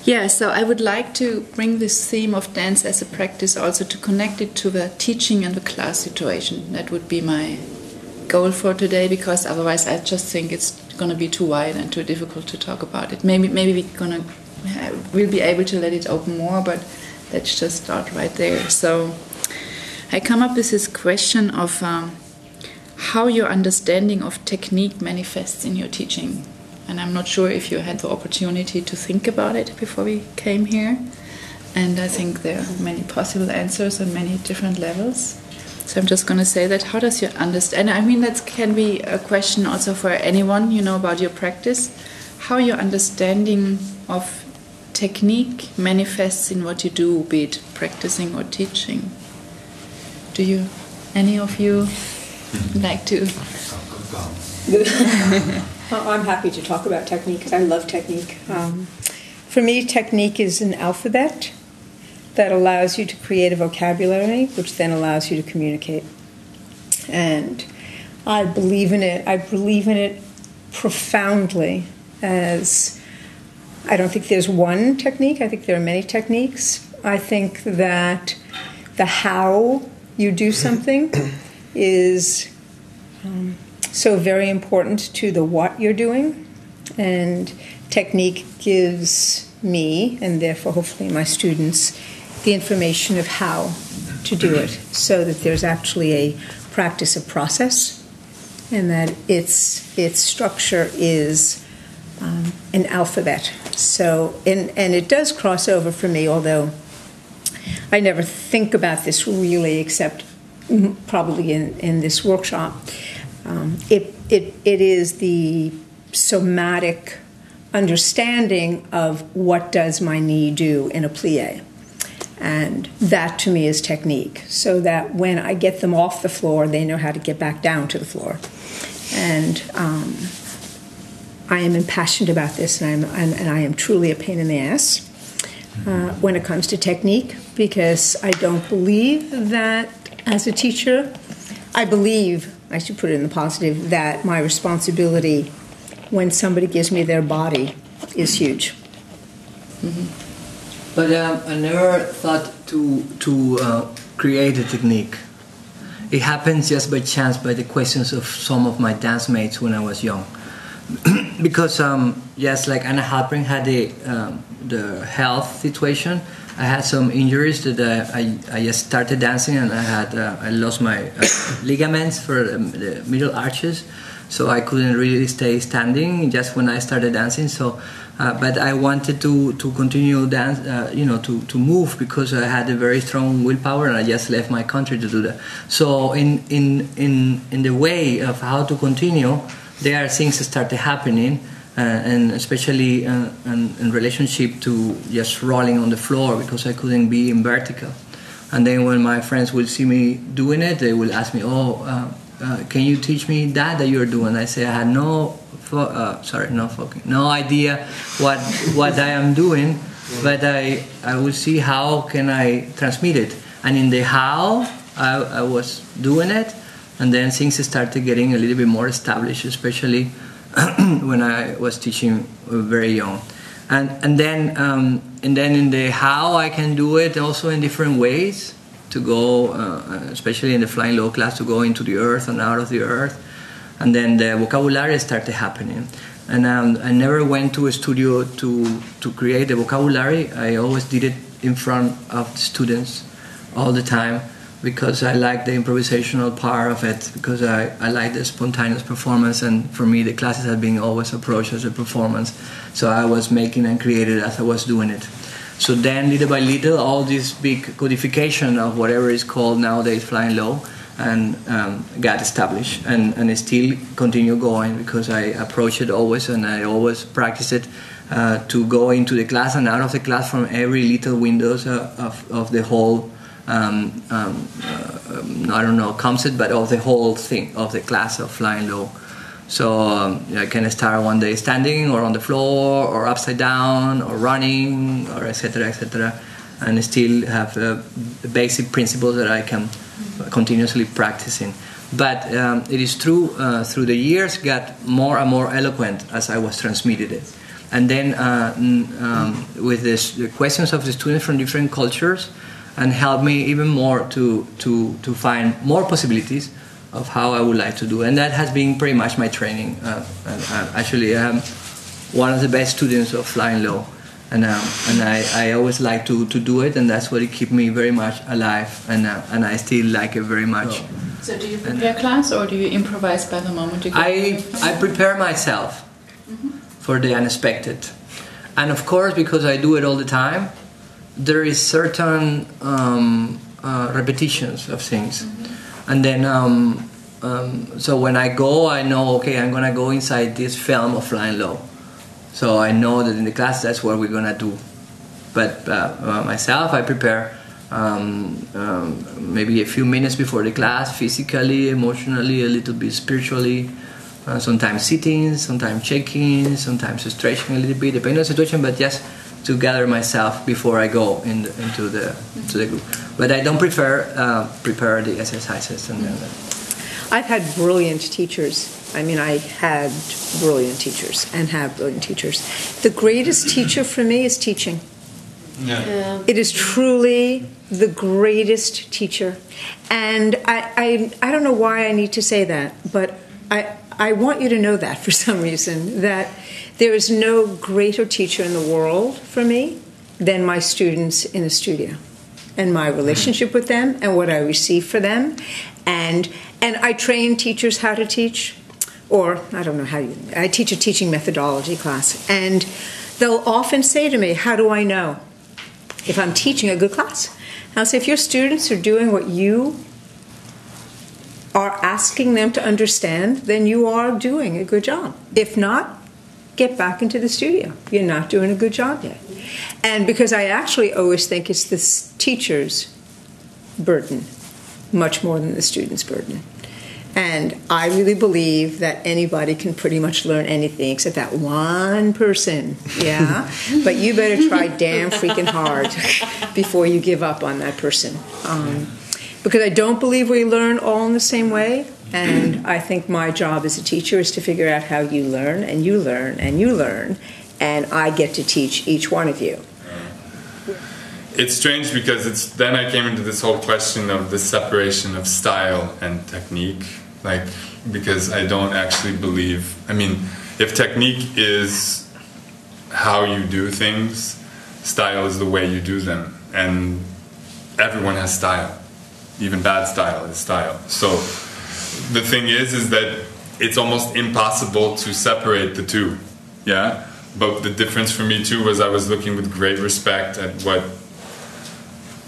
Yeah, so I would like to bring this theme of dance as a practice also to connect it to the teaching and the class situation. That would be my goal for today, because otherwise I just think it's going to be too wide and too difficult to talk about it. Maybe we'll be able to let it open more, but let's just start right there. So I come up with this question of how your understanding of technique manifests in your teaching. And I'm not sure if you had the opportunity to think about it before we came here. And I think there are many possible answers on many different levels. So I'm just going to say that, how does your understand? I mean, that can be a question also for anyone, about your practice. How your understanding of technique manifests in what you do, be it practicing or teaching. Any of you like to? I'm happy to talk about technique because I love technique. For me, technique is an alphabet that allows you to create a vocabulary, which then allows you to communicate. And I believe in it. I believe in it profoundly. As I don't think there's one technique. I think there are many techniques. I think that the how you do something is so very important to the what you're doing, and technique gives me, and therefore hopefully my students, the information of how to do it, so that there's actually a practice of process, and that its structure is an alphabet. So, and it does cross over for me, although I never think about this really except probably in this workshop. It is the somatic understanding of what does my knee do in a plie. And that to me is technique, so that when I get them off the floor, they know how to get back down to the floor. And I am impassioned about this, and I am truly a pain in the ass when it comes to technique, because I don't believe that as a teacher, I should put it in the positive, that my responsibility when somebody gives me their body is huge. Mm-hmm. But I never thought to create a technique. It happens just by chance, by the questions of some of my dance mates when I was young. Because yes, like Anna Halpern had the health situation. I had some injuries that I just started dancing, and I lost my ligaments for the middle arches, so I couldn't really stay standing just when I started dancing. So, but I wanted to continue dance, to move, because I had a very strong willpower, and I just left my country to do that. So in the way of how to continue, there are things that started happening. And especially in relationship to just rolling on the floor, because I couldn't be in vertical. And then when my friends would see me doing it, they would ask me, can you teach me that you're doing? I say I had no idea what I am doing, but I would see how can I transmit it. And in the how, I was doing it, and then things started getting a little bit more established, especially when I was teaching very young, and then in the how I can do it also in different ways, to go, especially in the flying low class, to go into the earth and out of the earth, and then the vocabulary started happening. And I never went to a studio to create the vocabulary. I always did it in front of the students all the time, because I like the improvisational part of it, because I like the spontaneous performance, and for me the classes have been always approached as a performance. So I was making and creating as I was doing it. So then little by little, all this big codification of whatever is called nowadays flying low and got established, and I still continue going, because I approach it always, and I always practice it to go into the class and out of the class from every little windows of the whole I don't know concept, but of the whole thing of the class of flying low. So I can start one day standing or on the floor or upside down or running or etc., and still have basic principles that I can continuously practicing. But it is true, through the years got more and more eloquent as I was transmitted it. and then with the questions of the students from different cultures, and help me even more to find more possibilities of how I would like to do. And that has been pretty much my training. Actually, I'm one of the best students of Flying Low, and I always like to do it, and that's what it keeps me very much alive, and I still like it very much. So do you prepare class, or do you improvise by the moment you go? I prepare myself for the unexpected, and of course, because I do it all the time, there is certain repetitions of things, and then so when I go, I know, okay, I'm gonna go inside this film of Flying Low, so I know that in the class that's what we're gonna do. But myself, I prepare maybe a few minutes before the class, physically, emotionally, a little bit spiritually. Sometimes sitting, sometimes shaking, sometimes stretching a little bit, depending on the situation, but just to gather myself before I go into the group. But I don't prepare the exercises. And I've had brilliant teachers. I mean, I had brilliant teachers and have brilliant teachers. The greatest teacher for me is teaching. Yeah. It is truly the greatest teacher. And I don't know why I need to say that, but I want you to know that for some reason, that there is no greater teacher in the world for me than my students in the studio, and my relationship with them and what I receive for them. And I train teachers how to teach, or I don't know I teach a teaching methodology class, and they'll often say to me, how do I know if I'm teaching a good class? And I'll say, if your students are doing what you are asking them to understand, then you are doing a good job. If not, get back into the studio. You're not doing a good job yet. And because I actually always think it's the teacher's burden, much more than the student's burden. And I really believe that anybody can pretty much learn anything except that one person, yeah? But you better try damn freaking hard before you give up on that person. Because I don't believe we learn all in the same way, and I think my job as a teacher is to figure out how you learn, and you learn, and you learn, and I get to teach each one of you. It's strange because then I came into this whole question of the separation of style and technique, because I don't actually believe, I mean, if technique is how you do things, style is the way you do them, and everyone has style. Even bad style is style. So the thing is that it's almost impossible to separate the two, yeah? But the difference for me too was I was looking with great respect at what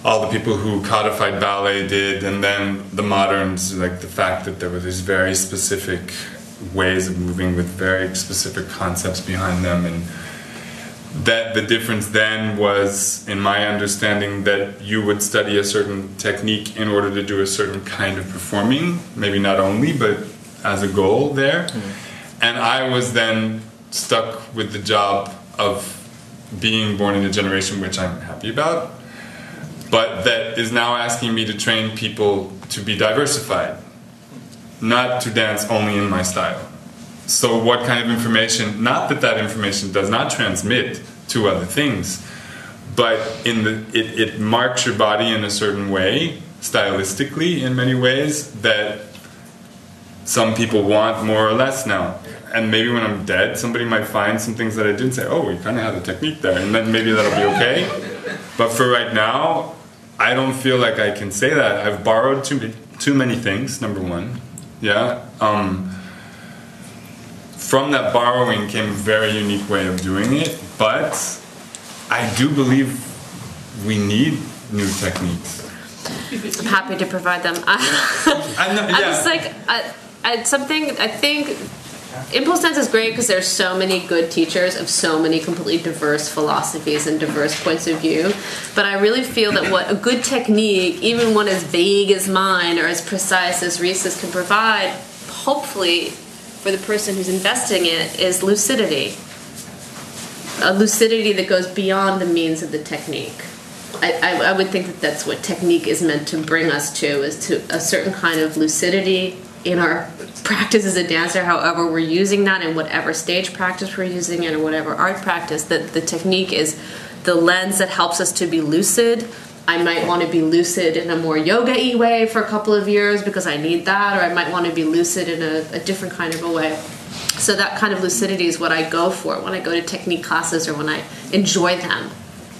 all the people who codified ballet did, and then the moderns, like the fact that there were these very specific ways of moving with very specific concepts behind them, and that the difference then was, in my understanding, that you would study a certain technique in order to do a certain kind of performing, maybe not only, but as a goal there. And I was then stuck with the job of being born in a generation which I'm happy about, but that is now asking me to train people to be diversified, not to dance only in my style. So what kind of information, not that that information does not transmit to other things, but it marks your body in a certain way, stylistically in many ways, that some people want more or less now. And maybe when I'm dead, somebody might find some things that I did and say, oh, we kind of have a technique there, and then maybe that'll be okay. But for right now, I don't feel like I can say that. I've borrowed too many things, number one. Yeah. From that borrowing came a very unique way of doing it, but I do believe we need new techniques. I'm happy to provide them. I think ImPulsTanz is great because there's so many good teachers of so many completely diverse philosophies and diverse points of view. But I really feel that what a good technique, even one as vague as mine or as precise as Risa's can provide, hopefully for the person who's investing it, is lucidity. A lucidity that goes beyond the means of the technique. I would think that that's what technique is meant to bring us to, is to a certain kind of lucidity in our practice as a dancer, however we're using that, in whatever stage practice we're using it, or whatever art practice, that the technique is the lens that helps us to be lucid. I might want to be lucid in a more yoga-y way for a couple of years because I need that, or I might want to be lucid in a different kind of a way. So that kind of lucidity is what I go for when I go to technique classes or when I enjoy them.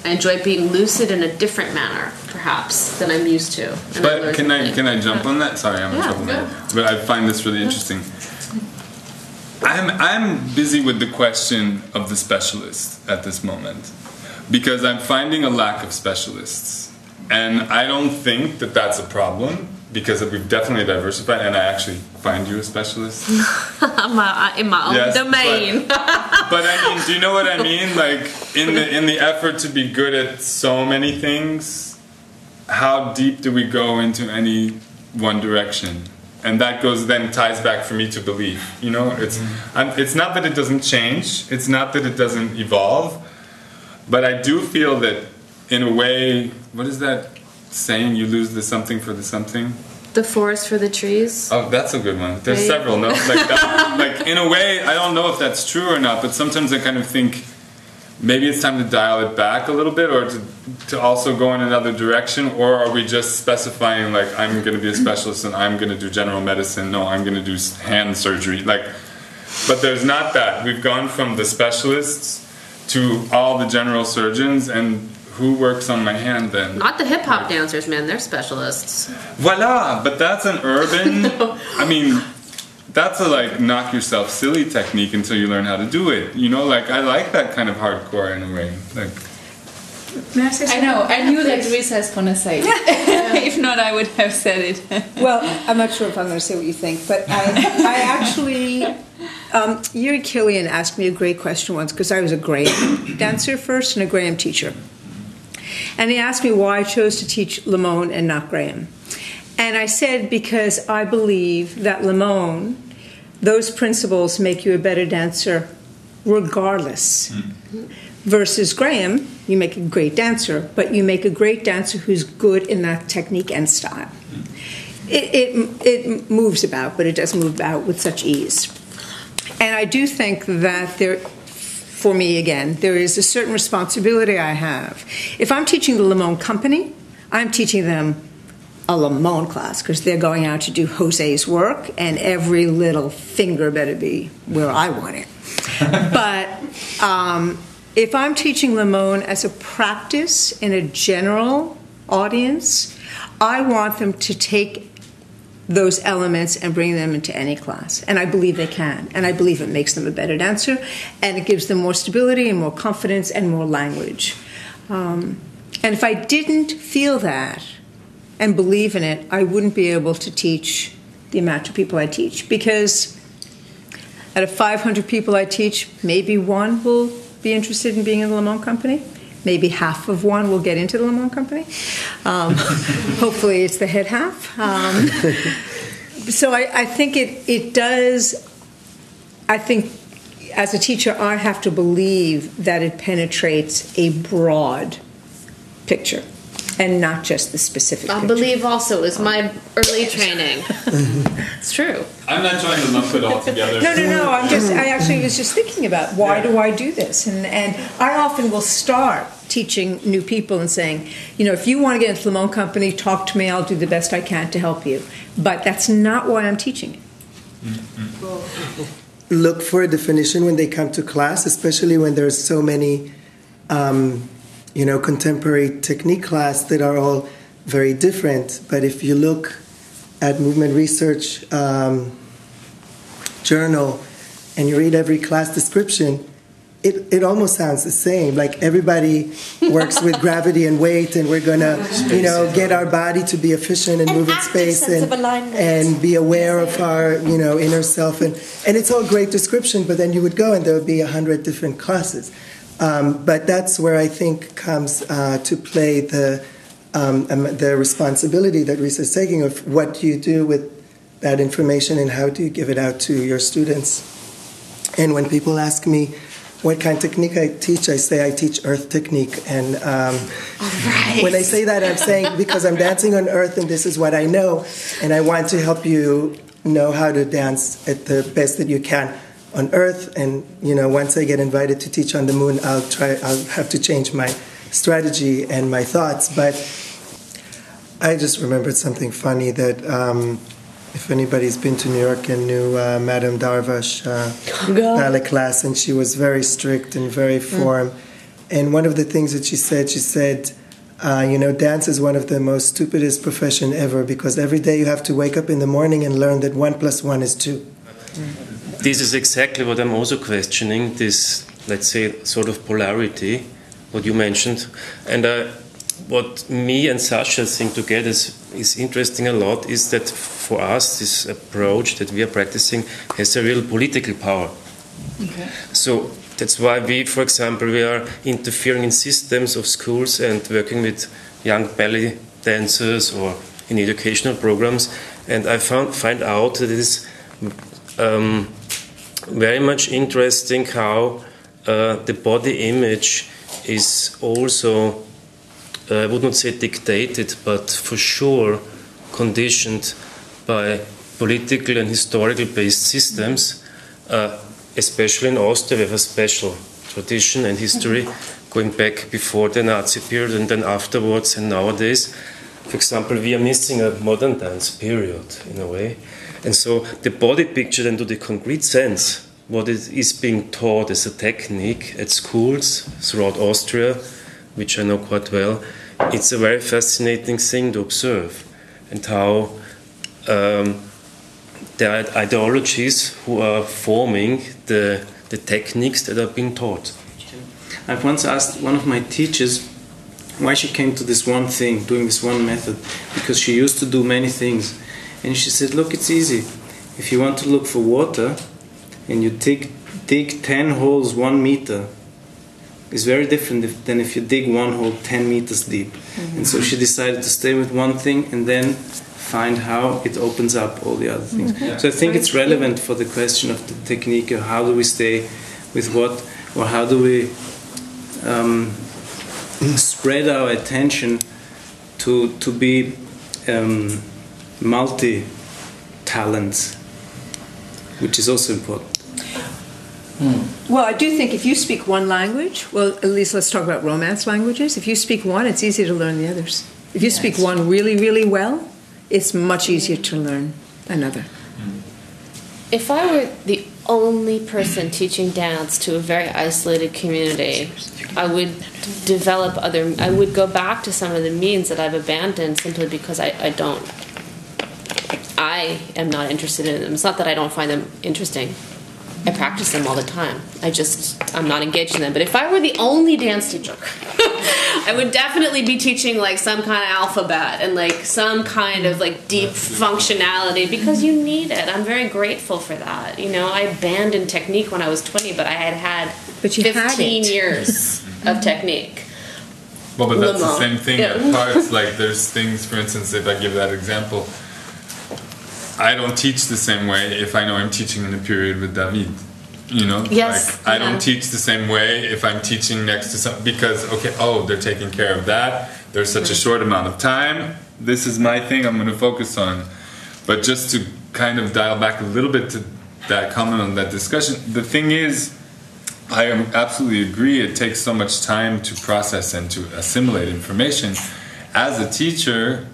I enjoy being lucid in a different manner, perhaps, than I'm used to. But can I jump on that? Sorry, I'm in trouble now. But I find this really interesting. I'm busy with the question of the specialist at this moment because I'm finding a lack of specialists. And I don't think that that's a problem because we've definitely diversified, and I actually find you a specialist. in my own domain. But I mean, do you know what I mean? Like, in the effort to be good at so many things, how deep do we go into any one direction? And that ties back for me to belief. You know, it's not that it doesn't change, it's not that it doesn't evolve, but I do feel that in a way, what is that saying? You lose the something for the something? The forest for the trees. Oh, that's a good one. There's several, no? Like in a way, I don't know if that's true or not, but sometimes I kind of think maybe it's time to dial it back a little bit, or to also go in another direction, or are we just specifying, like, I'm going to be a specialist and I'm going to do general medicine, no, I'm going to do hand surgery. Like, but there's not that. We've gone from the specialists to all the general surgeons, and who works on my hand then? Not the hip-hop dancers, man. They're specialists. Voila! But that's an urban... I mean, that's a, like, knock yourself silly technique until you learn how to do it. You know, like, I like that kind of hardcore in a way. Like, may I say something? I know. I knew that Risa is going to say it. If not, I would have said it. Well, I'm not sure if I'm going to say what you think, but I actually... Yuri Killian asked me a great question once, because I was a Graham dancer first and a Graham teacher. And he asked me why I chose to teach Limon and not Graham. And I said, because I believe that Limon, those principles make you a better dancer regardless. Versus Graham, you make a great dancer, but you make a great dancer who's good in that technique and style. It moves about, but it doesn't move about with such ease. And I do think that for me, again, there is a certain responsibility I have. If I'm teaching the Limon company, I'm teaching them a Limon class because they're going out to do Jose's work, and every little finger better be where I want it. But if I'm teaching Limon as a practice in a general audience, I want them to take those elements and bring them into any class. And I believe they can. And I believe it makes them a better dancer, and it gives them more stability and more confidence and more language. And if I didn't feel that and believe in it, I wouldn't be able to teach the amount of people I teach. Because out of 500 people I teach, maybe one will be interested in being in the Limon company. Maybe half of one will get into the Limon company. Hopefully it's the head half. So I think it does, I think as a teacher I have to believe that it penetrates a broad picture and not just the specific picture. I believe also is my early training. It's true. I'm not trying to lump it all together. No. I actually was just thinking about why do I do this, and I often will start teaching new people and saying, you know, if you want to get into the Limon company, talk to me. I'll do the best I can to help you. But that's not why I'm teaching it. Look for a definition when they come to class, especially when there's so many. Contemporary technique class that are all very different. But if you look at Movement Research Journal and you read every class description, it almost sounds the same. Like everybody works with gravity and weight, and we're gonna, get our body to be efficient and move in space and be aware of our, inner self. And it's all great description, but then you would go and there would be 100 different classes. But that's where I think comes to play the responsibility that Risa is taking of what do you do with that information and how do you give it out to your students. And when people ask me what kind of technique I teach, I say I teach earth technique. And when I say that, I'm saying because I'm dancing on earth and this is what I know, and I want to help you know how to dance at the best that you can on Earth. And, once I get invited to teach on the moon, I'll have to change my strategy and my thoughts. But I just remembered something funny that if anybody's been to New York and knew Madame Darvash ballet class, and she was very strict and very form. And one of the things that she said, dance is one of the most stupidest profession ever, because every day you have to wake up in the morning and learn that 1 + 1 is 2. This is exactly what I'm also questioning, this, let's say, sort of polarity, what you mentioned. And what me and Sasha think together is interesting a lot is that for us, this approach that we are practicing has a real political power. Okay. So that's why we, for example, we are interfering in systems of schools and working with young ballet dancers or in educational programs. And I find out that it is very much interesting how the body image is also, I would not say dictated, but for sure conditioned by political and historical based systems, especially in Austria. We have a special tradition and history going back before the Nazi period and then afterwards and nowadays. For example, we are missing a modern dance period in a way. And so the body picture then to the concrete sense, what is being taught as a technique at schools throughout Austria, which I know quite well, it's a very fascinating thing to observe, and how there are ideologies who are forming the techniques that are being taught. I've once asked one of my teachers why she came to this one thing, doing this one method, because she used to do many things. And she said, look, it's easy. If you want to look for water and you dig 10 holes 1 meter, it's very different than if you dig one hole 10 meters deep. Mm-hmm. And so she decided to stay with one thing and then find how it opens up all the other things. Mm-hmm. So I think it's relevant for the question of the technique, of how do we stay with what, or how do we spread our attention to be multi-talents, which is also important. Well, I do think if you speak one language, well, at least let's talk about Romance languages. If you speak one, it's easy to learn the others. If you speak one really, really well, it's much easier to learn another. If I were the only person teaching dance to a very isolated community, I would I would go back to some of the means that I've abandoned simply because I am not interested in them. It's not that I don't find them interesting. I practice them all the time. I'm not engaged in them. But if I were the only dance teacher, I would definitely be teaching like some kind of alphabet and like some kind of like deep functionality, because you need it. I'm very grateful for that. I abandoned technique when I was 20, but I had 15 years of technique. Well, but that's the same thing at parts. Like there's things, for instance, if I give that example, I don't teach the same way if I know I'm teaching in a period with David. Yes. Like I don't teach the same way if I'm teaching next to some, because they're taking care of that. There's such a short amount of time. This is my thing I'm going to focus on. But just to kind of dial back a little bit to that comment on that discussion, the thing is, I absolutely agree. It takes so much time to process and to assimilate information. As a teacher,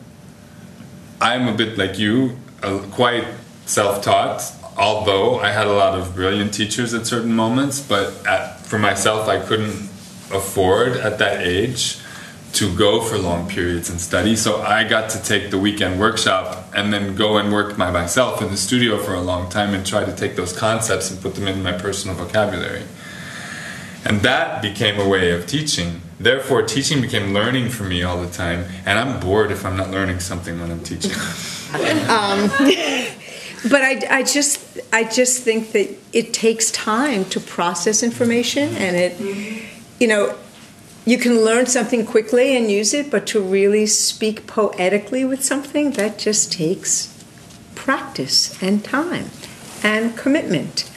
I'm a bit like you, quite self-taught, although I had a lot of brilliant teachers at certain moments, but for myself I couldn't afford at that age to go for long periods and study, so I got to take the weekend workshop and then go and work by myself in the studio for a long time and try to take those concepts and put them in my personal vocabulary. And that became a way of teaching. Therefore, teaching became learning for me all the time, and I'm bored if I'm not learning something when I'm teaching. But I just think that it takes time to process information, and you can learn something quickly and use it, but to really speak poetically with something, that just takes practice and time and commitment.